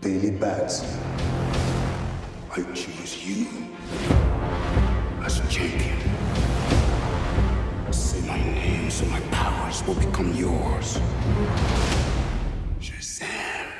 daily bats. I choose you as champion. Say my name so my powers will become yours. Shazam.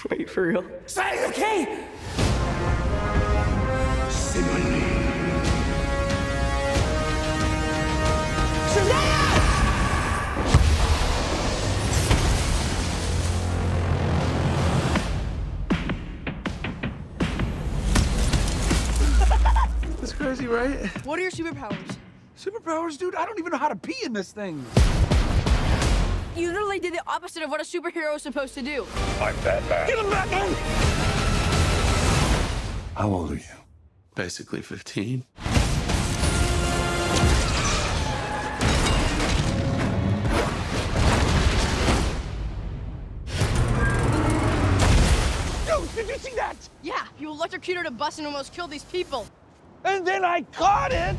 Wait, for real? Say it, okay? Say my name. Shazam! That's crazy, right? What are your superpowers? Superpowers, dude? I don't even know how to pee in this thing. You literally did the opposite of what a superhero is supposed to do. I'm Batman. Get him back in! How old are you? Basically 15. Dude, did you see that? Yeah, you electrocuted a bus and almost killed these people. And then I caught it!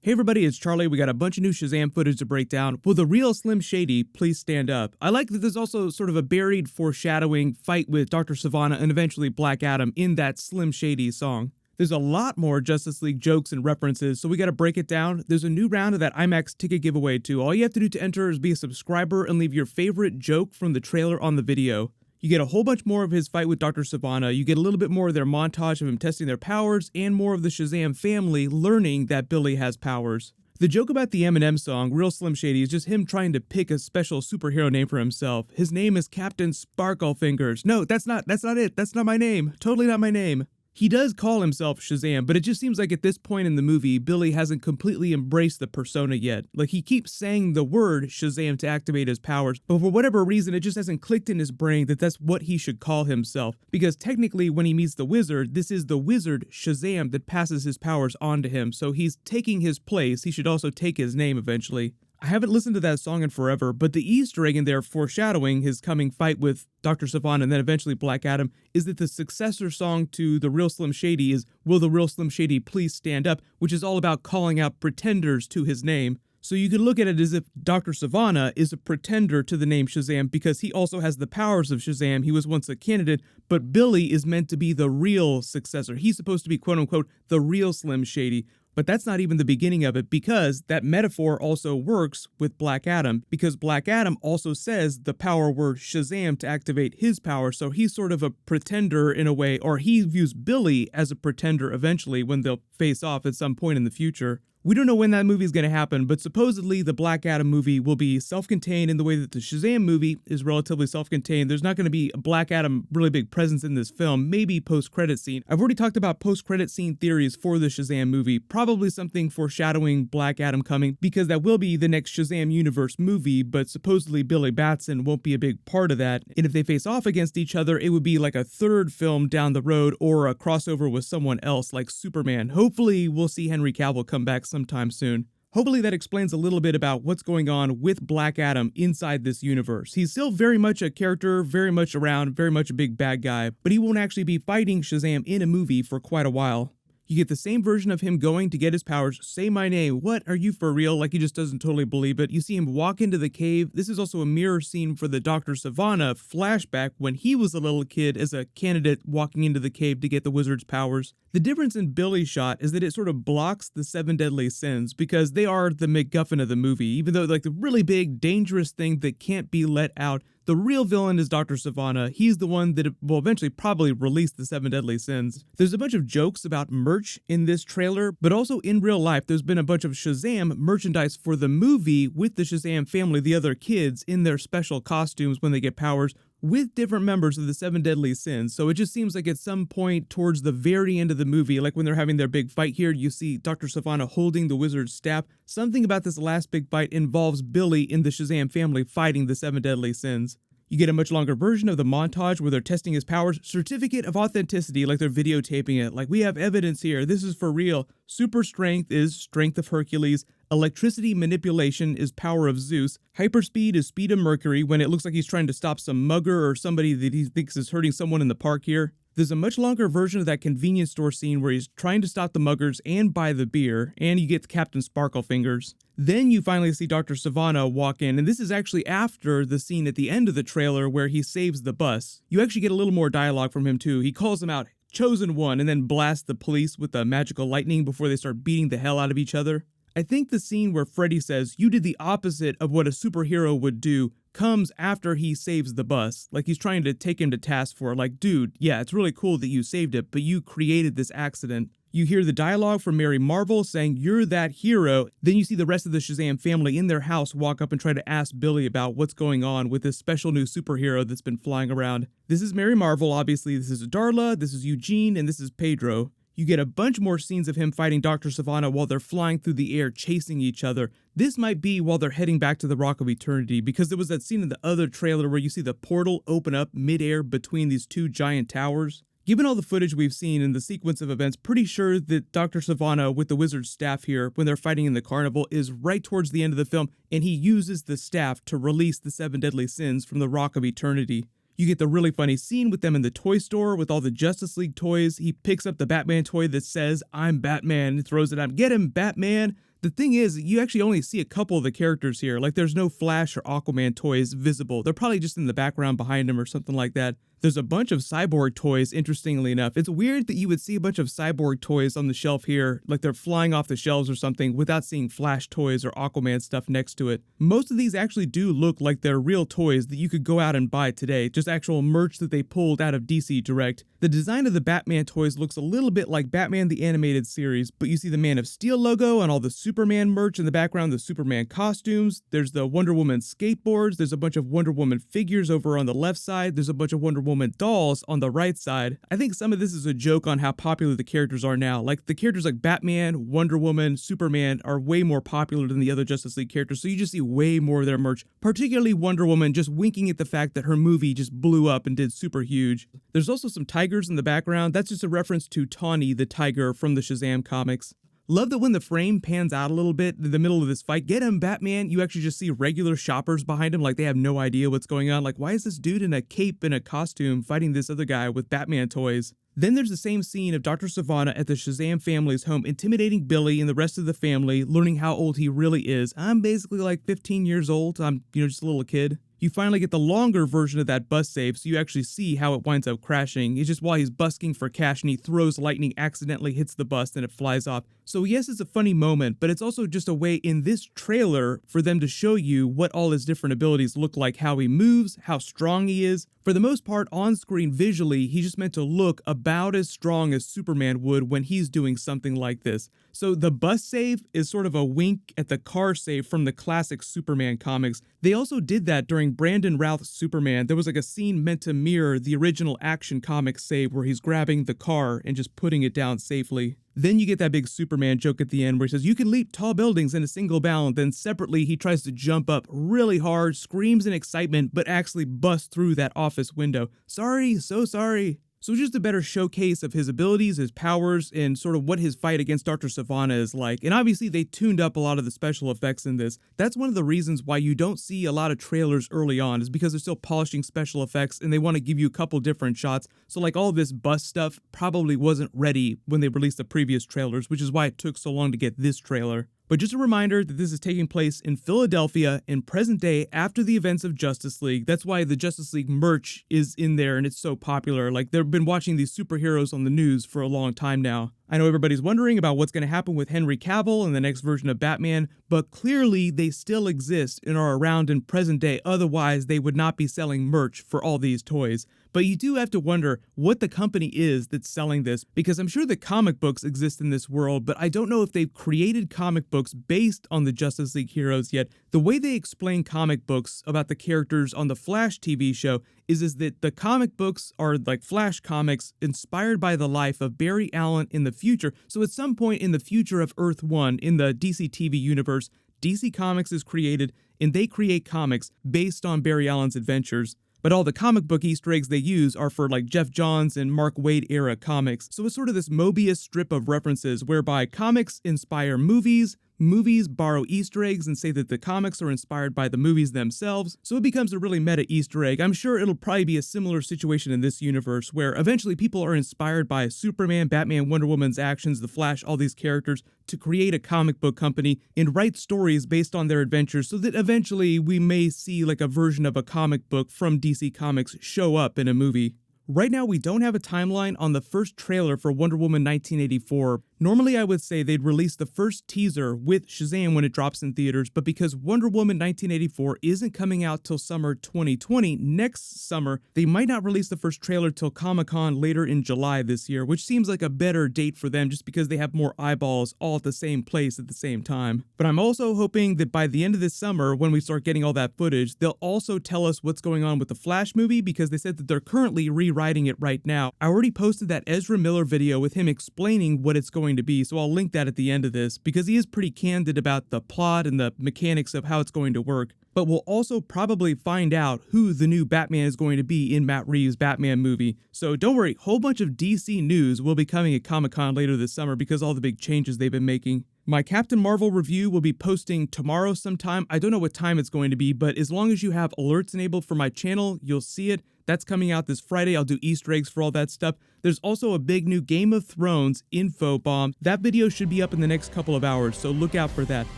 Hey everybody, it's Charlie. We got a bunch of new Shazam footage to break down. Will the real Slim Shady please stand up? I like that there's also sort of a buried foreshadowing fight with Dr. Sivana and eventually Black Adam in that Slim Shady song. There's a lot more Justice League jokes and references, so we gotta break it down. There's a new round of that IMAX ticket giveaway too. All you have to do to enter is be a subscriber and leave your favorite joke from the trailer on the video. You get a whole bunch more of his fight with Dr. Sivana, you get a little bit more of their montage of him testing their powers, and more of the Shazam family learning that Billy has powers. The joke about the Eminem song, Real Slim Shady, is just him trying to pick a special superhero name for himself. His name is Captain Sparklefingers. No, that's not it. That's not my name. Totally not my name. He does call himself Shazam, but it just seems like at this point in the movie, Billy hasn't completely embraced the persona yet. Like, he keeps saying the word Shazam to activate his powers, but for whatever reason, it just hasn't clicked in his brain that that's what he should call himself. Because technically, when he meets the wizard, this is the wizard Shazam that passes his powers on to him, so he's taking his place. He should also take his name eventually. I haven't listened to that song in forever, but the Easter egg in there foreshadowing his coming fight with Dr. Sivana and then eventually Black Adam is that the successor song to The Real Slim Shady is Will the Real Slim Shady Please Stand Up, which is all about calling out pretenders to his name. So you could look at it as if Dr. Sivana is a pretender to the name Shazam because he also has the powers of Shazam. He was once a candidate, but Billy is meant to be the real successor. He's supposed to be quote unquote the real Slim Shady. But that's not even the beginning of it because that metaphor also works with Black Adam because Black Adam also says the power word Shazam to activate his power, so he's sort of a pretender in a way, or he views Billy as a pretender eventually when they'll face off at some point in the future. We don't know when that movie is going to happen, but supposedly the Black Adam movie will be self-contained in the way that the Shazam movie is relatively self-contained. There's not going to be a Black Adam really big presence in this film, maybe post-credit scene. I've already talked about post-credit scene theories for the Shazam movie, probably something foreshadowing Black Adam coming, because that will be the next Shazam universe movie, but supposedly Billy Batson won't be a big part of that. And if they face off against each other, it would be like a third film down the road or a crossover with someone else like Superman. Hopefully we'll see Henry Cavill come back sometime soon. Hopefully that explains a little bit about what's going on with Black Adam inside this universe. He's still very much a character, very much around, very much a big bad guy, but he won't actually be fighting Shazam in a movie for quite a while. You get the same version of him going to get his powers, say my name, what, are you for real? Like he just doesn't totally believe it. You see him walk into the cave. This is also a mirror scene for the Dr. Sivana flashback when he was a little kid as a candidate walking into the cave to get the wizard's powers. The difference in Billy's shot is that it sort of blocks the 7 deadly sins because they are the MacGuffin of the movie, even though like the really big, dangerous thing that can't be let out. The real villain is Dr. Sivana. He's the one that will eventually probably release the 7 deadly sins. There's a bunch of jokes about merch in this trailer, but also in real life, there's been a bunch of Shazam merchandise for the movie with the Shazam family, the other kids, in their special costumes when they get powers, with different members of the 7 deadly sins. So it just seems like at some point towards the very end of the movie, like when they're having their big fight here, you see Dr. Sivana holding the wizard's staff. Something about this last big fight involves Billy in the Shazam family fighting the 7 deadly sins. You get a much longer version of the montage where they're testing his powers. Certificate of authenticity, like they're videotaping it. Like, we have evidence here. This is for real. Super strength is strength of Hercules. Electricity manipulation is power of Zeus. Hyperspeed is speed of Mercury when it looks like he's trying to stop some mugger or somebody that he thinks is hurting someone in the park here. There's a much longer version of that convenience store scene where he's trying to stop the muggers and buy the beer, and you get Captain Sparkle Fingers. Then you finally see Dr. Savannah walk in, and this is actually after the scene at the end of the trailer where he saves the bus. You actually get a little more dialogue from him too. He calls them out, Chosen One, and then blasts the police with the magical lightning before they start beating the hell out of each other. I think the scene where Freddy says, you did the opposite of what a superhero would do, comes after he saves the bus. Like he's trying to take him to task for, like, dude, yeah, it's really cool that you saved it, but you created this accident. You hear the dialogue from Mary Marvel saying, you're that hero. Then you see the rest of the Shazam family in their house walk up and try to ask Billy about what's going on with this special new superhero that's been flying around. This is Mary Marvel, obviously. This is Darla, this is Eugene, and this is Pedro. You get a bunch more scenes of him fighting Dr. Savannah while they're flying through the air, chasing each other. This might be while they're heading back to the Rock of Eternity, because there was that scene in the other trailer where you see the portal open up midair between these two giant towers. Given all the footage we've seen in the sequence of events, pretty sure that Dr. Savannah with the wizard's staff here, when they're fighting in the carnival, is right towards the end of the film, and he uses the staff to release the 7 deadly sins from the Rock of Eternity. You get the really funny scene with them in the toy store with all the Justice League toys. He picks up the Batman toy that says, I'm Batman, and throws it at him. Get him, Batman! The thing is, you actually only see a couple of the characters here. Like, there's no Flash or Aquaman toys visible. They're probably just in the background behind him or something like that. There's a bunch of Cyborg toys, interestingly enough. It's weird that you would see a bunch of Cyborg toys on the shelf here, like they're flying off the shelves or something, without seeing Flash toys or Aquaman stuff next to it. Most of these actually do look like they're real toys that you could go out and buy today, just actual merch that they pulled out of DC Direct. The design of the Batman toys looks a little bit like Batman the Animated Series, but you see the Man of Steel logo and all the Superman merch in the background, the Superman costumes. There's the Wonder Woman skateboards. There's a bunch of Wonder Woman figures over on the left side. There's a bunch of Wonder Woman dolls on the right side. I think some of this is a joke on how popular the characters are now. Like, the characters like Batman, Wonder Woman, Superman are way more popular than the other Justice League characters, so you just see way more of their merch, particularly Wonder Woman just winking at the fact that her movie just blew up and did super huge. There's also some tigers in the background. That's just a reference to Tawny the tiger from the Shazam comics. Love that when the frame pans out a little bit in the middle of this fight, get him, Batman, you actually just see regular shoppers behind him, like they have no idea what's going on. Like, why is this dude in a cape and a costume fighting this other guy with Batman toys? Then there's the same scene of Dr. Savannah at the Shazam family's home, intimidating Billy and the rest of the family, learning how old he really is. I'm basically like 15 years old. I'm, just a little kid. You finally get the longer version of that bus save, so you actually see how it winds up crashing. It's just while he's busking for cash and he throws lightning, accidentally hits the bus, and it flies off. So yes, it's a funny moment, but it's also just a way in this trailer for them to show you what all his different abilities look like, how he moves, how strong he is. For the most part, on screen visually, he's just meant to look about as strong as Superman would when he's doing something like this. So the bus save is sort of a wink at the car save from the classic Superman comics. They also did that during Brandon Routh's Superman. There was like a scene meant to mirror the original Action Comics save where he's grabbing the car and just putting it down safely. Then you get that big Superman joke at the end where he says, you can leap tall buildings in a single bound. Then separately, he tries to jump up really hard, screams in excitement, but actually busts through that office window. Sorry, so sorry. So just a better showcase of his abilities, his powers, and sort of what his fight against Dr. Savannah is like. And obviously they tuned up a lot of the special effects in this. That's one of the reasons why you don't see a lot of trailers early on, is because they're still polishing special effects and they want to give you a couple different shots. So like all this bus stuff probably wasn't ready when they released the previous trailers, which is why it took so long to get this trailer. But just a reminder that this is taking place in Philadelphia in present day after the events of Justice League. That's why the Justice League merch is in there and it's so popular. Like, they've been watching these superheroes on the news for a long time now. I know everybody's wondering about what's going to happen with Henry Cavill in the next version of Batman, but clearly they still exist and are around in present day. Otherwise, they would not be selling merch for all these toys. But you do have to wonder what the company is that's selling this, because I'm sure that comic books exist in this world, but I don't know if they've created comic books based on the Justice League heroes yet. The way they explain comic books about the characters on the Flash TV show is that the comic books are like Flash comics inspired by the life of Barry Allen in the future. So at some point in the future of Earth 1 in the DC TV universe, DC Comics is created and they create comics based on Barry Allen's adventures. But all the comic book Easter eggs they use are for like Jeff Johns and Mark Waid era comics. So it's sort of this Mobius strip of references whereby comics inspire movies, Movies borrow Easter eggs and say that the comics are inspired by the movies themselves, so it becomes a really meta Easter egg. I'm sure it'll probably be a similar situation in this universe, where eventually people are inspired by Superman, Batman, Wonder Woman's actions, The Flash, all these characters, to create a comic book company and write stories based on their adventures, so that eventually we may see like a version of a comic book from DC Comics show up in a movie. Right now, we don't have a timeline on the first trailer for Wonder Woman 1984. Normally, I would say they'd release the first teaser with Shazam when it drops in theaters, but because Wonder Woman 1984 isn't coming out till summer 2020, next summer, they might not release the first trailer till Comic-Con later in July this year, which seems like a better date for them just because they have more eyeballs all at the same place at the same time. But I'm also hoping that by the end of this summer, when we start getting all that footage, they'll also tell us what's going on with the Flash movie, because they said that they're currently rewriting it right now. I already posted that Ezra Miller video with him explaining what it's going to be, so I'll link that at the end of this, because he is pretty candid about the plot and the mechanics of how it's going to work. But we'll also probably find out who the new Batman is going to be in Matt Reeves' Batman movie. So don't worry, whole bunch of DC news will be coming at Comic-Con later this summer because all the big changes they've been making. My Captain Marvel review will be posting tomorrow sometime. I don't know what time it's going to be, but as long as you have alerts enabled for my channel, you'll see it. That's coming out this Friday. I'll do Easter eggs for all that stuff. There's also a big new Game of Thrones info bomb. That video should be up in the next couple of hours, so look out for that.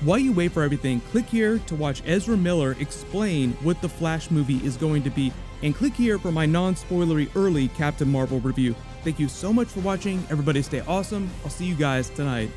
While you wait for everything, click here to watch Ezra Miller explain what the Flash movie is going to be, and click here for my non-spoilery early Captain Marvel review. Thank you so much for watching. Everybody stay awesome. I'll see you guys tonight.